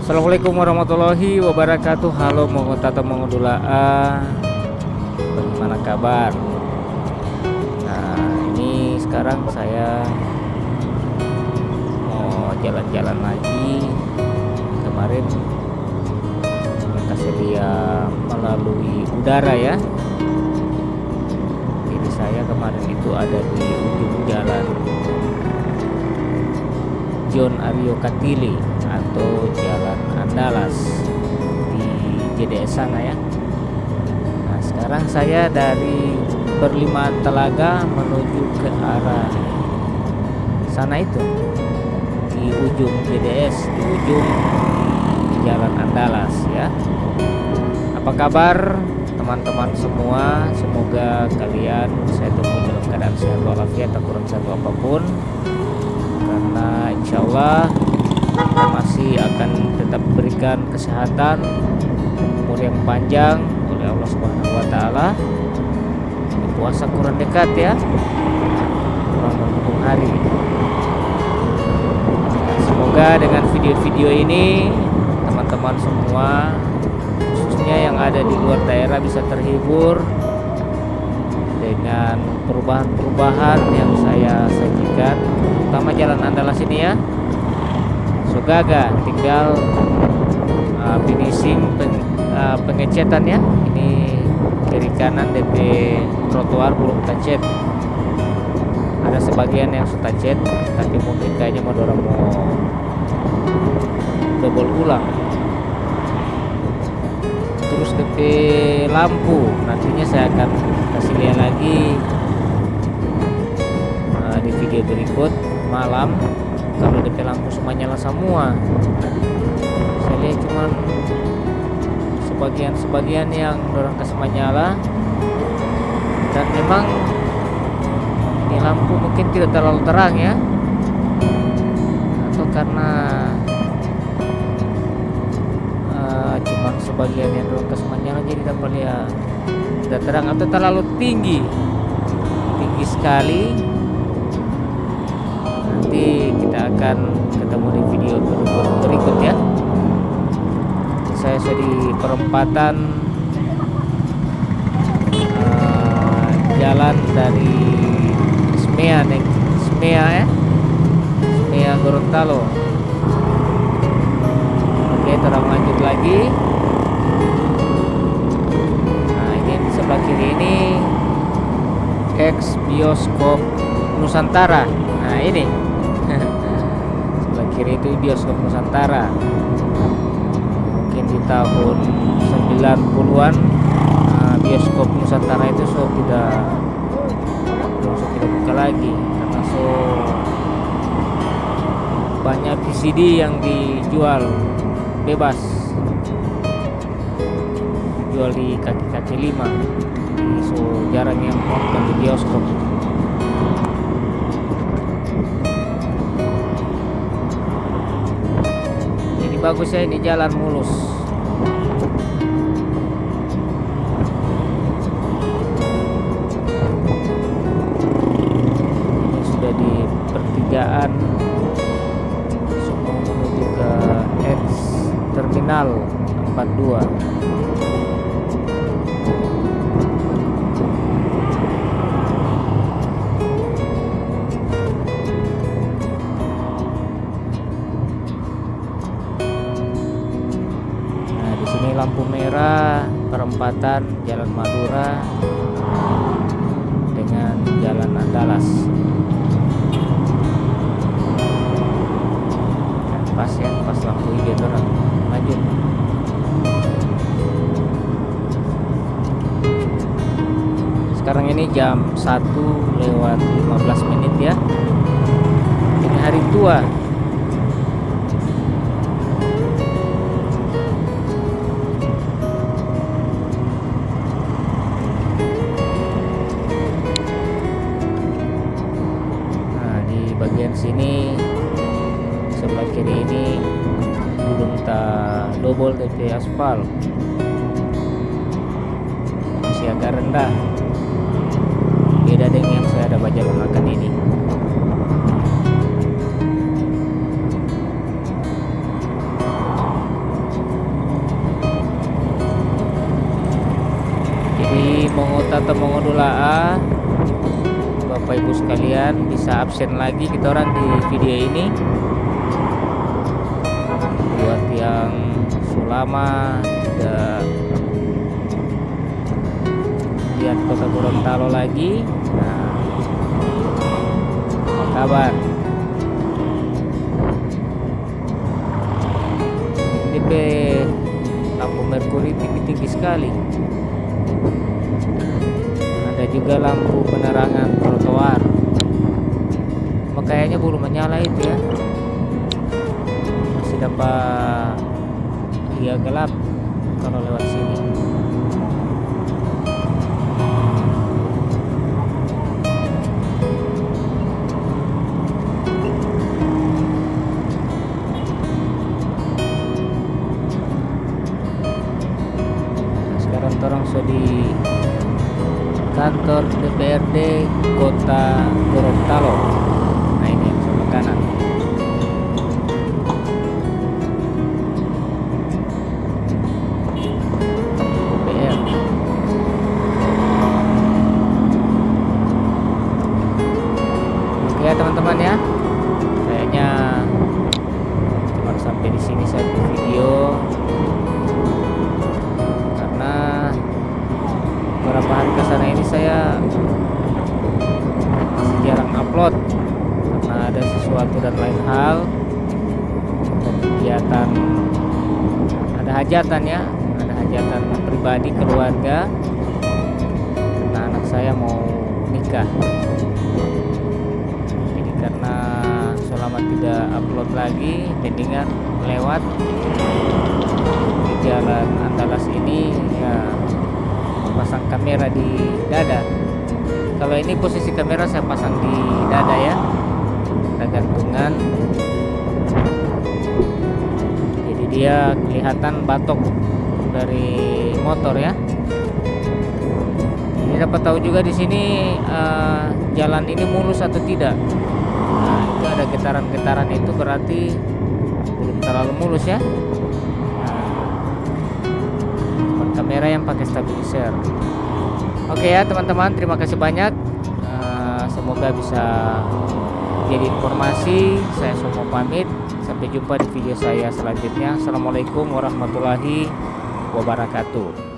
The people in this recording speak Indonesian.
Assalamualaikum warahmatullahi wabarakatuh. Halo mongotata mongodulaa. Bagaimana kabar? Nah, ini sekarang saya mau jalan-jalan lagi. Kemarin kasih dia melalui udara ya. Jadi saya kemarin itu ada di ujung jalan John Aryo Katili atau Jalan Andalas di JDS sana ya. Nah, sekarang saya dari Perlimaan Telaga menuju ke arah sana itu, di ujung JDS, di ujung Jalan Andalas ya. Apa kabar teman-teman semua? Semoga kalian saya temui dalam keadaan sehat walafiat, tak kurang satu apapun. Karena insya Allah kita masih akan tetap berikan kesehatan, umur yang panjang oleh Allah Subhanahu wa taala. Puasa kurang dekat ya, kurang menghitung hari. Semoga dengan video-video ini teman-teman semua, khususnya yang ada di luar daerah, bisa terhibur dengan perubahan-perubahan yang saya sajikan, terutama Jalan Andalas ini ya. Sogaga tinggal finishing pengecetan ya. Ini kiri kanan DP trotoar belum tacet. Ada sebagian yang sudah cet, tapi mungkin kayaknya mau double ulang. Terus DP lampu nantinya saya akan kasih lihat lagi di video berikut malam. Kalau DP lampu semua nyala semua, saya lihat cuman sebagian yang dorong ke semua nyala. Dan memang ini lampu mungkin tidak terlalu terang ya, atau karena cuman sebagian yang dorong ke semua nyala jadi dapat lihat tidak terang, atau terlalu tinggi sekali. Nanti kita akan ketemu di video berikut ya. Saya sudah di perempatan jalan dari Smea ya, Smea Gorontalo. Oke, kita lanjut lagi. Nah, ini di sebelah kiri ini ex bioskop Nusantara. Nah, ini sebelah kiri itu bioskop Nusantara. Mungkin di tahun 90-an bioskop Nusantara itu tidak buka lagi karena banyak VCD yang dijual bebas, jual di kaki-kaki lima. Jarang yang nonton di bioskop. Bagus ya, ini jalan mulus. Ini sudah di pertigaan semua menuju ke X Terminal 42. Lampu merah perempatan Jalan Madura dengan Jalan Andalas. Pas ya, pas lampu hijau terang lanjut. Sekarang ini jam 1:15 ya. Ini hari tua. Bagian sini sebelah kiri ini belum tak double DP aspal, masih agak rendah, beda dengan yang saya ada baca lunakan ini. Tata Mongodula A, Bapak Ibu sekalian bisa absen lagi kita orang di video ini. Buat yang selama tidak lihat kota Gorontalo lagi, nah, apa kabar? DP lampu merkuri tinggi-tinggi sekali. Ada juga lampu penerangan trotoar. Kayaknya belum menyala itu ya. Masih dapat dia gelap kalau lewat sini. Sekarang orang sudah di kantor DPRD Kota Gorontalo. Nah, ini yang sebelah kanan. DPR. Oke ya teman-teman ya. Kayaknya cuma sampai di sini saya video. Beberapa hari kesana ini saya masih jarang upload karena ada sesuatu dan lain hal, ada kegiatan, ada hajatan ya, ada hajatan pribadi keluarga karena anak saya mau nikah. Jadi karena selama tidak upload lagi, mendingan lewat di jalan Andalas ini ya, pasang kamera di dada. Kalau ini posisi kamera saya pasang di dada ya, ada gantungan, jadi dia kelihatan batok dari motor ya. Ini dapat tahu juga di sini jalan ini mulus atau tidak. Nah, itu ada getaran-getaran, itu berarti belum terlalu mulus ya. Kamera yang pakai stabilizer. Oke ya teman-teman, terima kasih banyak. Semoga bisa jadi informasi. Saya semua pamit. Sampai jumpa di video saya selanjutnya. Assalamualaikum warahmatullahi wabarakatuh.